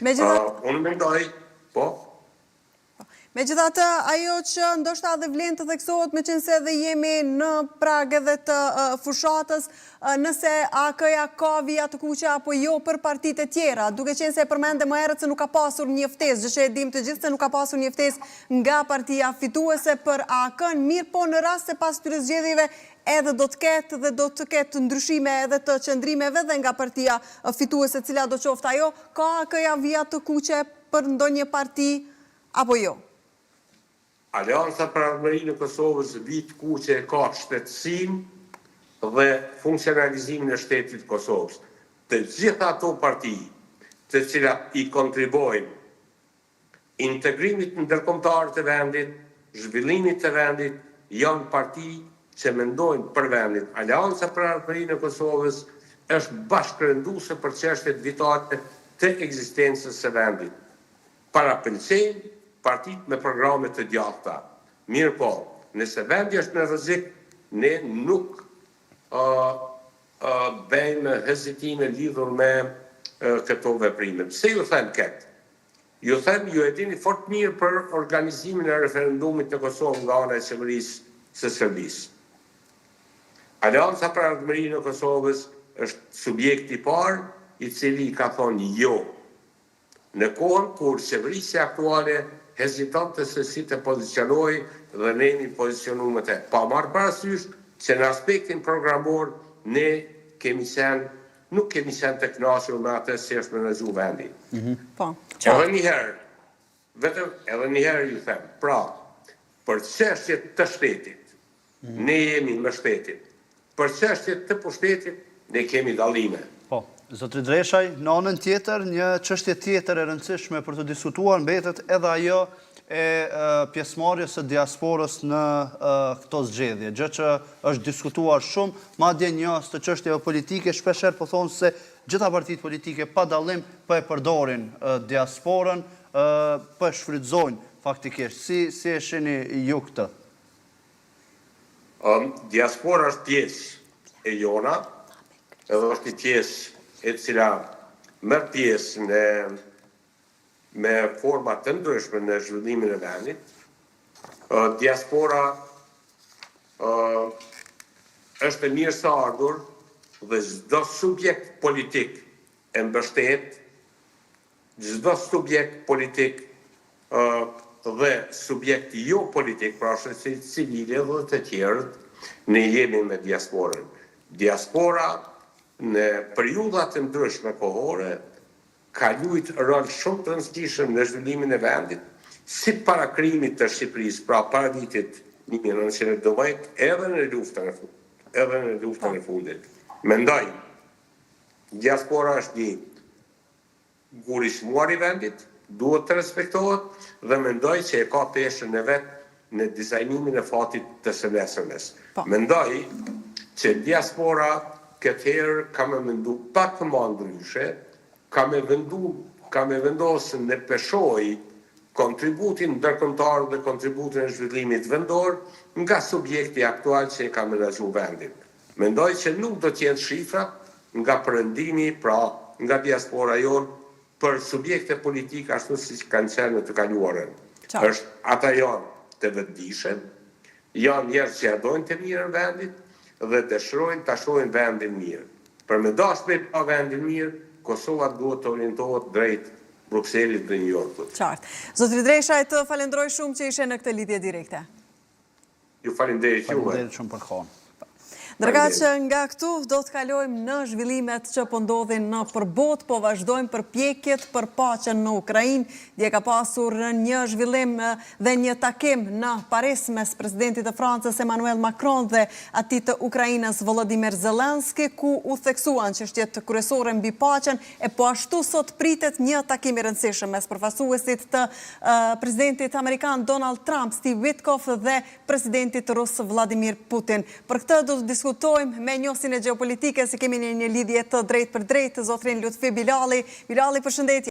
Unë mendoj, po. Megjithatë, ajo që ndoshta dhe vlen të theksohet me qenë se dhe jemi në prag edhe të fushatës, nëse AK-ja ka vija të kuqe apo jo për partitë e tjera, duke qenë se përmende më herët se nuk ka pasur një ftesë, gjë që e dim të gjithë se nuk ka pasur një ftesë nga partia fituese për AK-n, mirë po në rast se pas këtyre zgjedhjeve edhe do të ketë ndryshime edhe të qëndrimeve dhe nga partia fituese cila do qoftë ajo, ka AK-ja vija të kuqe për ndonjë parti apo jo? Alianca për Ardhmërinë e Kosovës vit kuqe ka shtetësim dhe funksionalizimin e shtetit Kosovës. Të gjitha ato parti të cilat i kontribojnë integrimit ndërkombëtar të vendit, zhvillimit të vendit, janë parti që mendojnë për vendit. Alianca për Ardhmërinë e Kosovës është bashkërënduese për çështjet vitale të ekzistencës së vendit. Parapëlqejnë partit me programe të gjata. Mirë po, nëse vendi është në rrezik, ne nuk bëjmë hezitime lidhur me këto veprime. Pse ju them këtë? Ju them, ju e dini fort mirë për organizimin e referendumit në Kosovë nga ana e qeverisë së Serbisë. Alianca për Ardhmërinë e Kosovës është subjekti i parë i cili ka thonë jo. Në kohën kur qeverisja aktuale hezitante se si të pozicionoj dhe ne një pozicionume të. Pa marrë parasysh që në aspektin programor ne nuk kemi qenë të kënaqur me atë si është menaxhuar vendi. Edhe njëherë ju them, pra, për çështjet të shtetit, ne jemi me shtetin. Për çështjet të pushtetit, ne kemi dallime. Po, Zotri Dreshaj, në anën tjetër, një çështje tjetër e rëndësishme për të diskutuar mbetet edhe ajo e pjesëmarrjes së diasporës në këto zgjedhje, gjë që është diskutuar shumë, madje njohës të çështjeve politike, shpeshherë po thonë se gjitha partitë politike pa dallim po e përdorin diasporën, po e shfrytëzojnë faktikisht. Si e shihni ju këtë? Diaspora është pjesë e jona, edhe është një pjesë e cila merr pjesë me forma të ndryshme në zhvillimin e vendit. Diaspora është e mirëseardhur dhe çdo subjekt politik e mbështet, çdo subjekt politik dhe subjekti jo politik, pra shoqëri civile dhe të tjerët, ne jemi me diasporën. Diaspora në periudhat të ndryshme kohore ka luajtur rol shumë të rëndësishëm në zhvillimin e vendit, si para krimit të Shqipërisë, pra para vitit 1990, edhe në luftën e fundit. Mendoj, diaspora është një gurismuar i vendit, duhet të respektohet dhe mendoj që e ka peshën e vet në dizajnimin e fatit të së nesërmes. Mendoj që diaspora këtë herë ka me mendu pak të më ndryshe, ka me vendosën në peshoj kontributin ndërkombëtar dhe kontributin e zhvillimit vendor nga subjekti aktual që e ka menaxhuar vendin. Mendoj që nuk do të jenë shifra nga perëndimi, pra nga diaspora jonë, për subjekte politike ashtu siç kanë qenë në të kaluarën. Ata janë të vetëdijshëm, janë njerëz që dojnë të mirën vendit dhe dëshirojnë ta shohin vendin mirë. Për me dashme pa vendin mirë, Kosova duhet të orientohet drejt Brukselit dhe New Yorkut. Qartë. Zotri Dreshaj, të falenderoj shumë që ishe në këtë lidhje direkte. Ju falenderoj juve. Falenderoj shumë për kohën. Ndërka që nga këtu do të kalojmë në zhvillimet që po ndodhin në përbot, po vazhdojmë përpjekjet për paqen në Ukrainë. Dje ka pasur një zhvillim dhe një takim në Paris mes presidentit të Francës Emmanuel Macron dhe atij të Ukrainës Volodymyr Zelensky, ku u theksuan çështjet kryesore mbi paqen, e po ashtu sot pritet një takim i rëndësishëm mes përfaqësuesit të presidentit amerikan Donald Trump, Steve Witkoff, dhe presidentit rus Vladimir Putin. Për këtë do të diskutojmë me njohësin e gjeopolitike, se kemi një lidhje të drejt për drejt, zotrin Lutfi Bilali. Bilali, përshëndetje.